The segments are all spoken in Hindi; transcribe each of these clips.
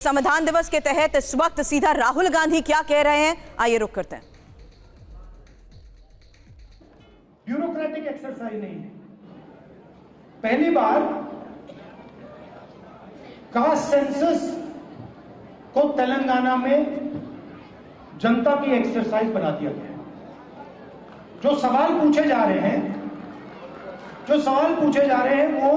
संविधान दिवस के तहत इस वक्त सीधा राहुल गांधी क्या कह रहे हैं, आइए रुक करते हैं। ब्यूरोक्रेटिक एक्सरसाइज नहीं है। पहली बार कास्ट सेंसस को तेलंगाना में जनता की एक्सरसाइज बना दिया गया है। जो सवाल पूछे जा रहे हैं वो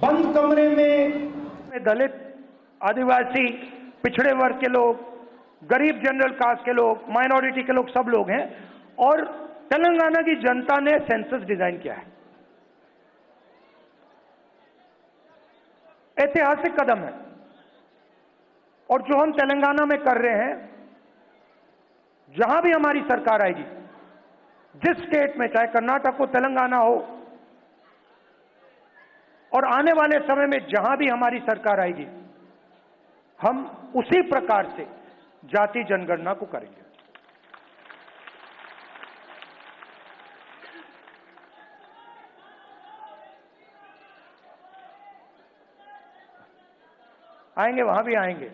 बंद कमरे में दलित, आदिवासी, पिछड़े वर्ग के लोग, गरीब जनरल कास्ट के लोग, माइनॉरिटी के लोग, सब लोग हैं। और तेलंगाना की जनता ने सेंसस डिजाइन किया है। ऐतिहासिक कदम है। और जो हम तेलंगाना में कर रहे हैं, जहां भी हमारी सरकार आएगी, जिस स्टेट में, चाहे कर्नाटक हो, तेलंगाना हो, और आने वाले समय में जहां भी हमारी सरकार आएगी, हम उसी प्रकार से जाति जनगणना को करेंगे। आएंगे, वहां भी आएंगे।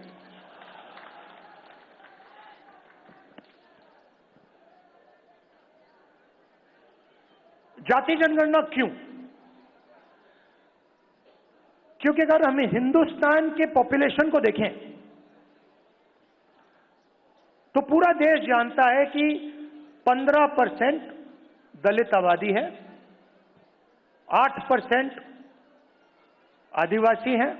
जाति जनगणना क्यों? क्योंकि अगर हम हिंदुस्तान के पॉपुलेशन को देखें तो पूरा देश जानता है कि 15% दलित आबादी है, 8% आदिवासी हैं,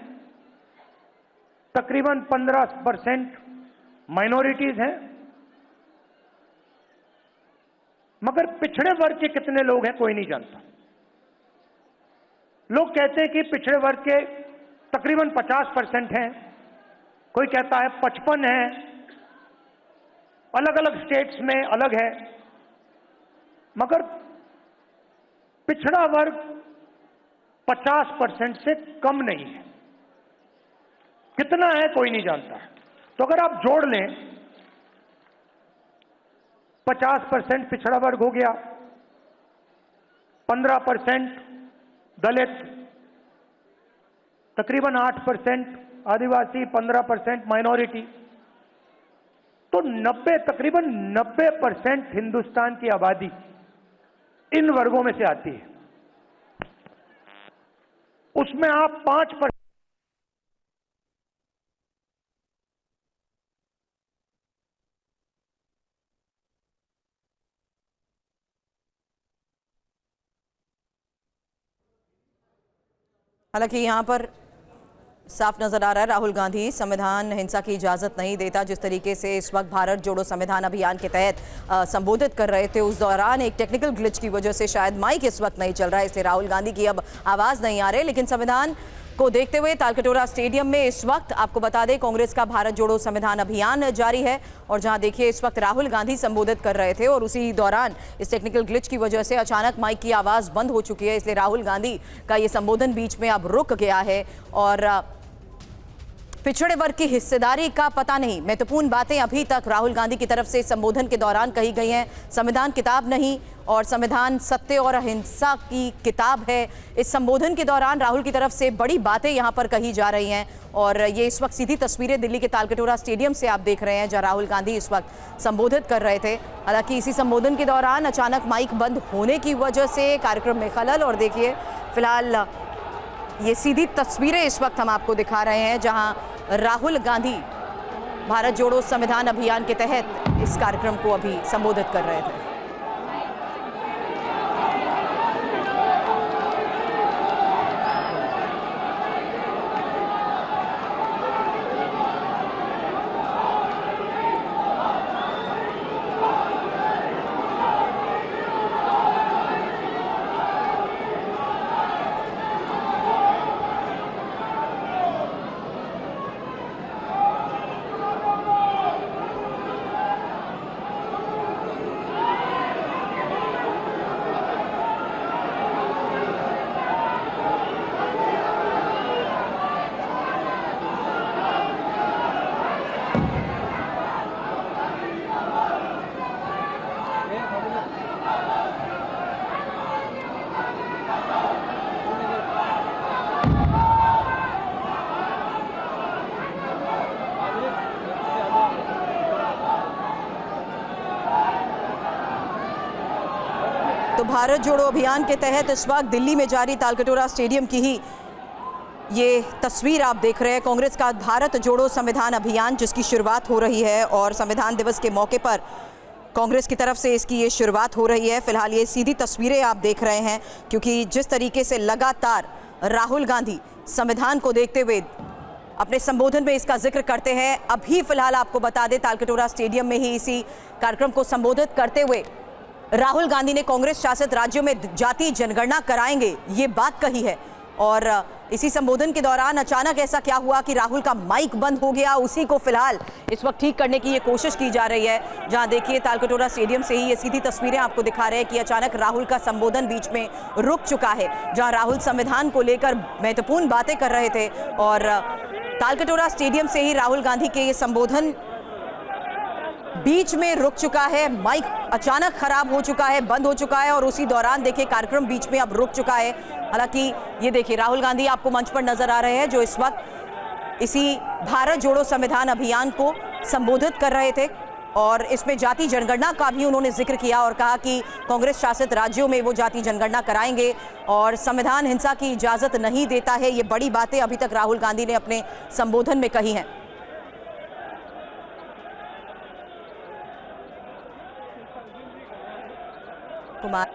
तकरीबन 15% माइनॉरिटीज हैं। मगर पिछड़े वर्ग के कितने लोग हैं, कोई नहीं जानता। लोग कहते हैं कि पिछड़े वर्ग के तकरीबन 50% हैं, कोई कहता है 55 है, अलग अलग स्टेट्स में अलग है। मगर पिछड़ा वर्ग 50% से कम नहीं है। कितना है कोई नहीं जानता है। तो अगर आप जोड़ लें, 50% पिछड़ा वर्ग हो गया, 15% दलित, तकरीबन 8% आदिवासी, 15% माइनॉरिटी, तो तकरीबन 90% हिंदुस्तान की आबादी इन वर्गों में से आती है। उसमें आप 5% हालांकि यहां पर साफ नजर आ रहा है राहुल गांधी संविधान हिंसा की इजाजत नहीं देता। जिस तरीके से इस वक्त भारत जोड़ो संविधान अभियान के तहत संबोधित कर रहे थे, उस दौरान एक टेक्निकल ग्लिच की वजह से शायद माइक इस वक्त नहीं चल रहा है, इसलिए राहुल गांधी की अब आवाज नहीं आ रही। लेकिन संविधान को देखते हुए तालकटोरा स्टेडियम में इस वक्त आपको बता दें, कांग्रेस का भारत जोड़ो संविधान अभियान जारी है। और जहां देखिए इस वक्त राहुल गांधी संबोधित कर रहे थे और उसी दौरान इस टेक्निकल ग्लिच की वजह से अचानक माइक की आवाज बंद हो चुकी है, इसलिए राहुल गांधी का ये संबोधन बीच में अब रुक गया है। और पिछड़े वर्ग की हिस्सेदारी का पता नहीं, महत्वपूर्ण बातें अभी तक राहुल गांधी की तरफ से संबोधन के दौरान कही गई हैं। संविधान किताब नहीं और संविधान सत्य और अहिंसा की किताब है। इस संबोधन के दौरान राहुल की तरफ से बड़ी बातें यहां पर कही जा रही हैं। और ये इस वक्त सीधी तस्वीरें दिल्ली के तालकटोरा स्टेडियम से आप देख रहे हैं, जहां राहुल गांधी इस वक्त संबोधित कर रहे थे। हालांकि इसी संबोधन के दौरान अचानक माइक बंद होने की वजह से कार्यक्रम में खलल। और देखिए फिलहाल ये सीधी तस्वीरें इस वक्त हम आपको दिखा रहे हैं, जहां राहुल गांधी भारत जोड़ो संविधान अभियान के तहत इस कार्यक्रम को अभी संबोधित कर रहे थे। तो भारत जोड़ो अभियान के तहत इस वक्त दिल्ली में जारी तालकटोरा स्टेडियम की ही ये तस्वीर आप देख रहे हैं। कांग्रेस का भारत जोड़ो संविधान अभियान जिसकी शुरुआत हो रही है और संविधान दिवस के मौके पर कांग्रेस की तरफ से इसकी ये शुरुआत हो रही है। फिलहाल ये सीधी तस्वीरें आप देख रहे हैं क्योंकि जिस तरीके से लगातार राहुल गांधी संविधान को देखते हुए अपने संबोधन में इसका जिक्र करते हैं। अभी फिलहाल आपको बता दें तालकटोरा स्टेडियम में ही इसी कार्यक्रम को संबोधित करते हुए राहुल गांधी ने कांग्रेस शासित राज्यों में जाति जनगणना कराएंगे ये बात कही है। और इसी संबोधन के दौरान अचानक ऐसा क्या हुआ कि राहुल का माइक बंद हो गया, उसी को फिलहाल इस वक्त ठीक करने की ये कोशिश की जा रही है। जहां देखिए तालकटोरा स्टेडियम से ही ये सीधी तस्वीरें आपको दिखा रहे हैं कि अचानक राहुल का संबोधन बीच में रुक चुका है। जहां राहुल संविधान को लेकर महत्वपूर्ण बातें कर रहे थे और तालकटोरा स्टेडियम से ही राहुल गांधी के ये संबोधन बीच में रुक चुका है। माइक अचानक खराब हो चुका है, बंद हो चुका है और उसी दौरान देखिए कार्यक्रम बीच में अब रुक चुका है। हालांकि ये देखिए राहुल गांधी आपको मंच पर नजर आ रहे हैं जो इस वक्त इसी भारत जोड़ो संविधान अभियान को संबोधित कर रहे थे और इसमें जाति जनगणना का भी उन्होंने जिक्र किया और कहा कि कांग्रेस शासित राज्यों में वो जाति जनगणना कराएंगे और संविधान हिंसा की इजाजत नहीं देता है। ये बड़ी बातें अभी तक राहुल गांधी ने अपने संबोधन में कही हैं। कुमार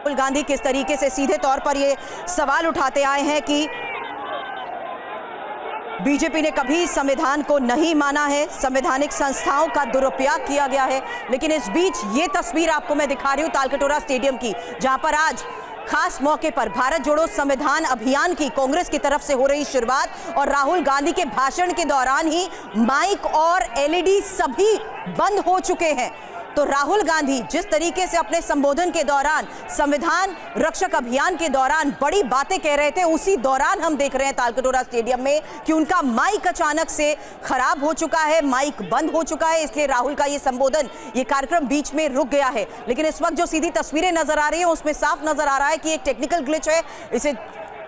राहुल गांधी किस तरीके से सीधे तौर पर ये सवाल उठाते आए हैं कि बीजेपी ने कभी संविधान को नहीं माना है, संवैधानिक संस्थाओं का दुरुपयोग किया गया है। लेकिन इस बीच ये तस्वीर आपको मैं दिखा रही हूं तालकटोरा स्टेडियम की, जहां पर आज खास मौके पर भारत जोड़ो संविधान अभियान की कांग्रेस की तरफ से हो रही शुरुआत और राहुल गांधी के भाषण के दौरान ही माइक और एलईडी सभी बंद हो चुके हैं। तो राहुल गांधी जिस तरीके से अपने संबोधन के दौरान संविधान रक्षक अभियान के दौरान बड़ी बातें कह रहे थे, उसी दौरान हम देख रहे हैं तालकटोरा स्टेडियम में कि उनका माइक अचानक से खराब हो चुका है, माइक बंद हो चुका है। इसलिए राहुल का ये संबोधन, ये कार्यक्रम बीच में रुक गया है। लेकिन इस वक्त जो सीधी तस्वीरें नजर आ रही है उसमें साफ नजर आ रहा है कि एक टेक्निकल ग्लिच है, इसे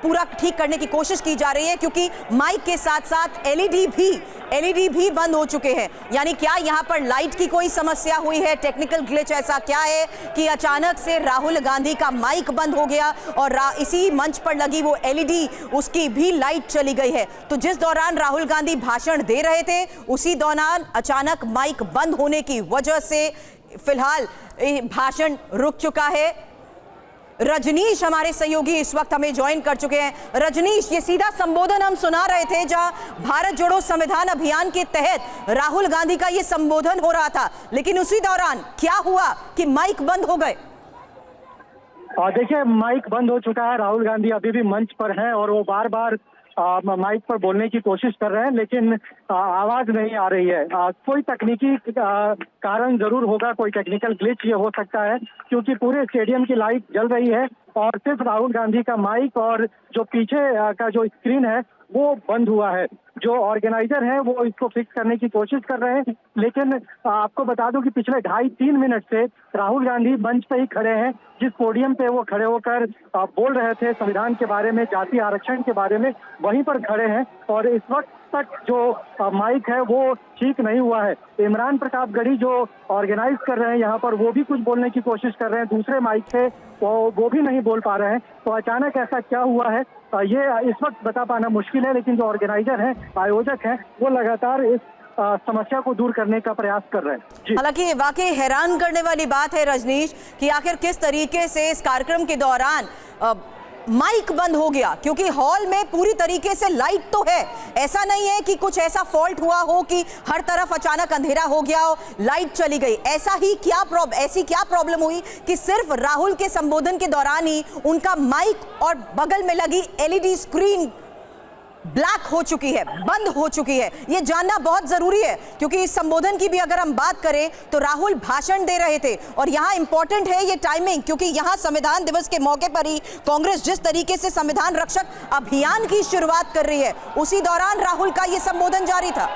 पूरा ठीक करने की कोशिश की जा रही है क्योंकि माइक के साथ साथ एलईडी भी बंद हो चुके हैं। यानी क्या यहां पर लाइट की कोई समस्या हुई है? टेक्निकल ग्लिच ऐसा क्या है कि अचानक से राहुल गांधी का माइक बंद हो गया और इसी मंच पर लगी वो एलईडी उसकी भी लाइट चली गई है। तो जिस दौरान राहुल गांधी भाषण दे रहे थे उसी दौरान अचानक माइक बंद होने की वजह से फिलहाल भाषण रुक चुका है। रजनीश हमारे सहयोगी इस वक्त हमें ज्वाइन कर चुके हैं। रजनीश, ये सीधा संबोधन हम सुना रहे थे जहां भारत जोड़ो संविधान अभियान के तहत राहुल गांधी का ये संबोधन हो रहा था, लेकिन उसी दौरान क्या हुआ कि माइक बंद हो गए? देखिए, माइक बंद हो चुका है। राहुल गांधी अभी भी मंच पर हैं और वो बार बार माइक पर बोलने की कोशिश कर रहे हैं लेकिन आवाज नहीं आ रही है। कोई तकनीकी कारण जरूर होगा, कोई टेक्निकल ग्लिच ये हो सकता है क्योंकि पूरे स्टेडियम की लाइट जल रही है और सिर्फ राहुल गांधी का माइक और जो पीछे का जो स्क्रीन है वो बंद हुआ है। जो ऑर्गेनाइजर हैं वो इसको फिक्स करने की कोशिश कर रहे हैं लेकिन आपको बता दूं कि पिछले 2.5-3 मिनट से राहुल गांधी मंच पे ही खड़े हैं। जिस पोडियम पे वो खड़े होकर बोल रहे थे संविधान के बारे में, जाति आरक्षण के बारे में, वहीं पर खड़े हैं और इस वक्त तक जो माइक है वो ठीक नहीं हुआ है। इमरान प्रतापगढ़ी जो ऑर्गेनाइज कर रहे हैं यहाँ पर, वो भी कुछ बोलने की कोशिश कर रहे हैं दूसरे माइक से, वो भी नहीं बोल पा रहे हैं। तो अचानक ऐसा क्या हुआ है ये इस वक्त बता पाना मुश्किल है, लेकिन जो ऑर्गेनाइजर हैं, आयोजक हैं, वो लगातार इस समस्या को दूर करने का प्रयास कर रहे हैं। हालांकि वाकई हैरान करने वाली बात है रजनीश कि आखिर किस तरीके से इस कार्यक्रम के दौरान माइक बंद हो गया, क्योंकि हॉल में पूरी तरीके से लाइट तो है। ऐसा नहीं है कि कुछ ऐसा फॉल्ट हुआ हो कि हर तरफ अचानक अंधेरा हो गया हो, लाइट चली गई। ऐसी क्या प्रॉब्लम हुई कि सिर्फ राहुल के संबोधन के दौरान ही उनका माइक और बगल में लगी एलईडी स्क्रीन ब्लैक हो चुकी है, बंद हो चुकी है। ये जानना बहुत जरूरी है क्योंकि इस संबोधन की भी अगर हम बात करें तो राहुल भाषण दे रहे थे और यहाँ इंपॉर्टेंट है ये टाइमिंग, क्योंकि यहाँ संविधान दिवस के मौके पर ही कांग्रेस जिस तरीके से संविधान रक्षक अभियान की शुरुआत कर रही है उसी दौरान राहुल का ये संबोधन जारी था।